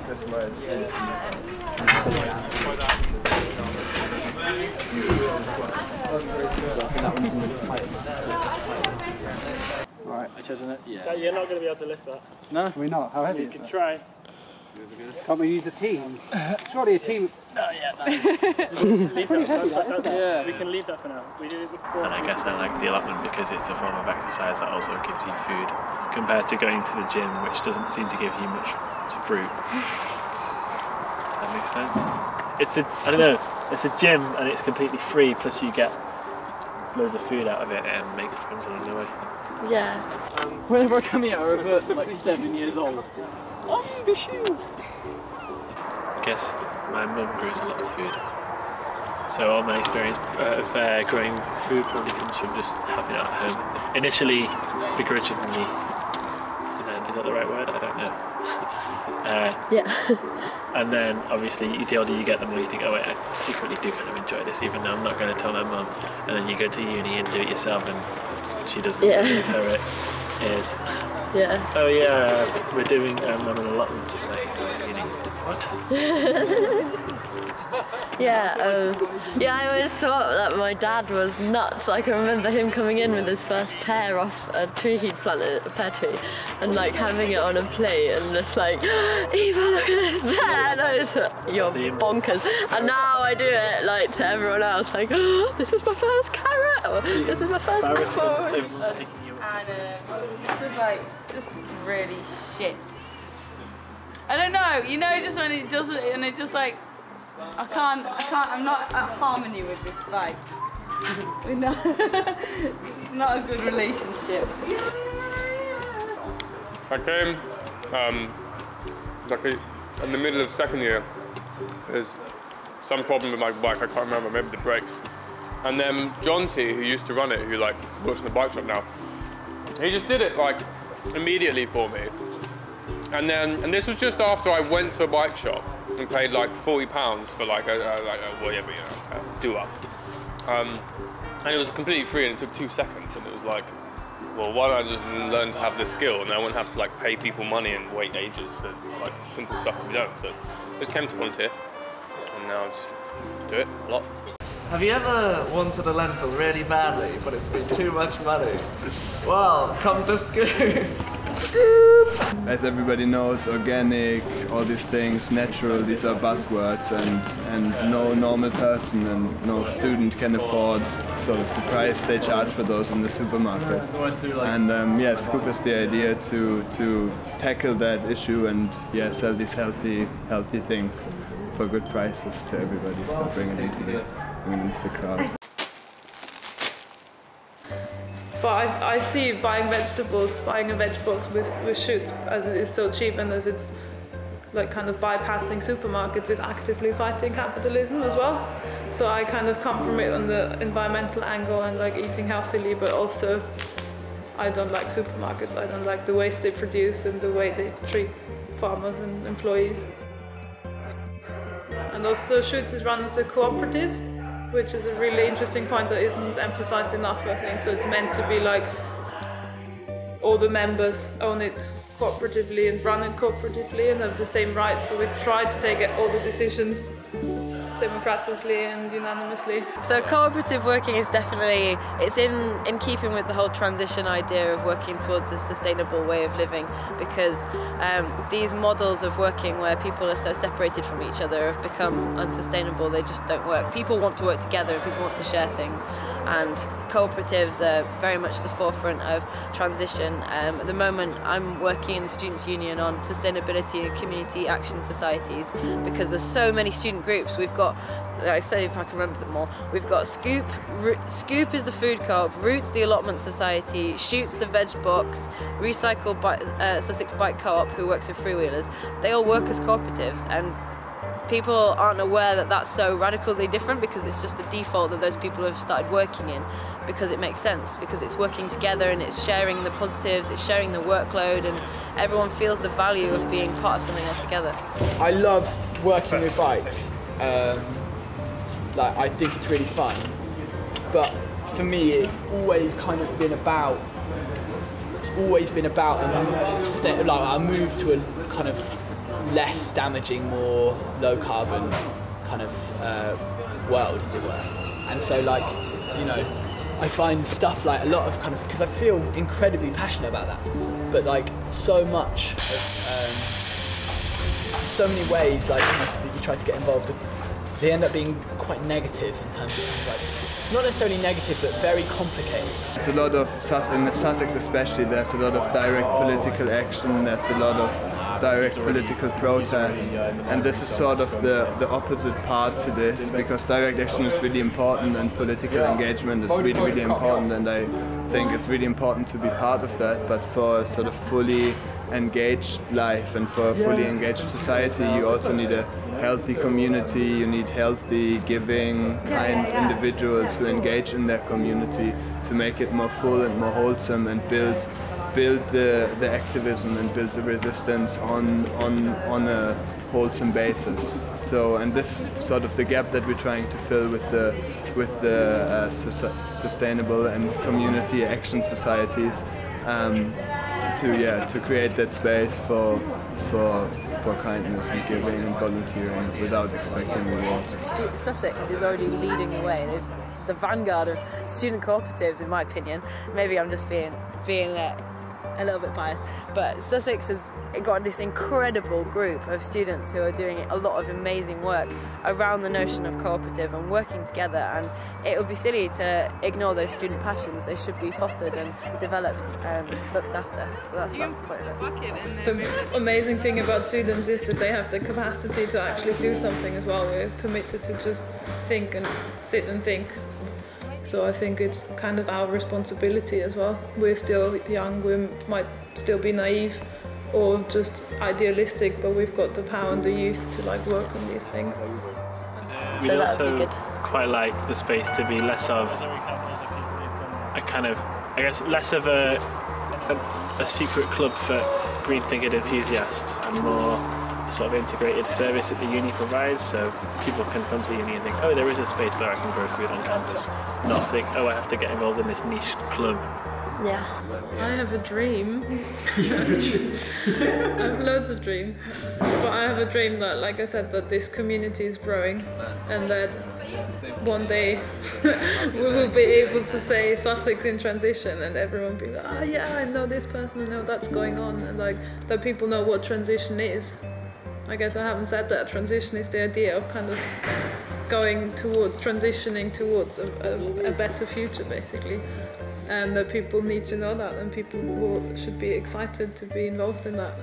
That's right. Alright, I shouldn't it? Yeah. You're not going to be able to lift that. No? We're not. How heavy is it? You can try. Can't we use a team? Surely a team. No, yeah, no. Leave that. Yeah. We can leave that for now. We did it before. And I guess I like the allotment because it's a form of exercise that also gives you food, compared to going to the gym, which doesn't seem to give you much fruit. Does that make sense? I don't know, it's a gym and it's completely free, plus you get loads of food out of it and make friends along the way. Yeah. Whenever I come here, I revert to like 7 years old. Oh, the shoe! I guess my mum grows a lot of food, so all my experience of growing food probably comes from just having it at home. Initially begrudgingly, and then, is that the right word? I don't know. Yeah. And then obviously the older you get, the more you think, oh wait, I secretly do kind of enjoy this, even though I'm not going to tell my mum. And then you go to uni and do it yourself, and she doesn't believe her it is. Yeah. Oh yeah, we're doing on an allotment society at uni. What? Yeah, I always thought that my dad was nuts. I can remember him coming in with his first pear off a tree he'd planted, a pear tree, and like having it on a plate and just like, Eva, look at this pear! And I was like, you're bonkers. And now I do it like to everyone else, like, oh, this is my first carrot, or this is my first apple. And it's just really shit. I don't know, you know, just when it does it and it just like, I'm not at harmony with this bike. It's not a good relationship. I came in the middle of second year. There's some problem with my bike, I can't remember, maybe the brakes. And then John T, who used to run it, who like works in the bike shop now, he just did it like immediately for me. And this was just after I went to a bike shop and paid like £40 for like a do-up. And it was completely free and it took 2 seconds, and it was like, well, why don't I just learn to have this skill and I won't have to like pay people money and wait ages for like simple stuff to be done. So I just came to volunteer, and now I just do it a lot. Have you ever wanted a lentil really badly, but it's been too much money? Well, come to Scoop! As everybody knows, organic, all these things, natural, these are buzzwords, and no normal person and no student can afford sort of the price they charge for those in the supermarket. And yeah, Scoop is the idea to tackle that issue and sell these healthy things for good prices to everybody, so bring it into the crowd. But I see buying vegetables, buying a veg box with shoots, as it is so cheap and as it's like kind of bypassing supermarkets, is actively fighting capitalism as well. So I kind of come from it on the environmental angle and like eating healthily, but also I don't like supermarkets. I don't like the waste they produce and the way they treat farmers and employees. And also Shoots is run as a cooperative, which is a really interesting point that isn't emphasized enough, I think. So it's meant to be like all the members own it cooperatively and run it cooperatively and have the same rights. So we try to take all the decisions democratically and unanimously. So cooperative working is definitely, it's in keeping with the whole transition idea of working towards a sustainable way of living, because these models of working where people are so separated from each other have become unsustainable. They just don't work. People want to work together and people want to share things, and cooperatives are very much at the forefront of transition. At the moment I'm working in the Students' Union on sustainability and community action societies, because there's so many student groups. We've got, I say if I can remember them all, we've got Scoop is the food co-op, Roots the allotment society, Shoots the veg box, Recycle Sussex bike co-op, who works with freewheelers. They all work as cooperatives, and people aren't aware that that's so radically different, because it's just a default that those people have started working in, because it makes sense, because it's working together and it's sharing the positives, it's sharing the workload, and everyone feels the value of being part of something altogether. I love working with bikes. Like, I think it's really fun, but for me it's always kind of been about, like, I moved to a kind of less damaging, more low carbon kind of world, if it were. And so, like, you know, I find stuff like a lot of kind of, because I feel incredibly passionate about that, but like so much of, so many ways like kind of, that you try to get involved, they end up being quite negative in terms of like, not necessarily negative, but very complicated. There's a lot of, in Sussex especially, there's a lot of direct political action, there's a lot of direct political protest, and this is sort of the opposite part to this, because direct action is really important and political engagement is really, really important, and I think it's really important to be part of that, but for a sort of fully engaged life and for a fully engaged society, you also need a healthy community, you need healthy, giving, kind individuals who engage in their community to make it more full and more wholesome and build the activism and build the resistance on a wholesome basis. So, and this is sort of the gap that we're trying to fill with the sustainable and community action societies, to create that space for kindness and giving and volunteering without expecting rewards. Sussex is already leading the way. There's the vanguard of student cooperatives, in my opinion. Maybe I'm just being a little bit biased, but Sussex has got this incredible group of students who are doing a lot of amazing work around the notion of cooperative and working together, and it would be silly to ignore those student passions. They should be fostered and developed and looked after. So that's the point of it. The amazing thing about students is that they have the capacity to actually do something as well. We're permitted to just think and sit and think. So I think it's kind of our responsibility as well. We're still young, we might still be naive or just idealistic, but we've got the power and the youth to like work on these things. We'd also quite like the space to be less of a kind of, I guess, less of a secret club for green thinking enthusiasts and more sort of integrated service that the uni provides, so people can come to the uni and think, oh, there is a space where I can grow food on campus, not think, oh, I have to get involved in this niche club. Yeah. I have a dream. I have loads of dreams, but I have a dream that, like I said, that this community is growing and that one day we will be able to say Sussex in transition and everyone will be like, oh yeah, I know this person, I know that's going on, and like that people know what transition is. I guess I haven't said that. Transition is the idea of kind of transitioning towards a better future, basically. And that people need to know that, and people should be excited to be involved in that.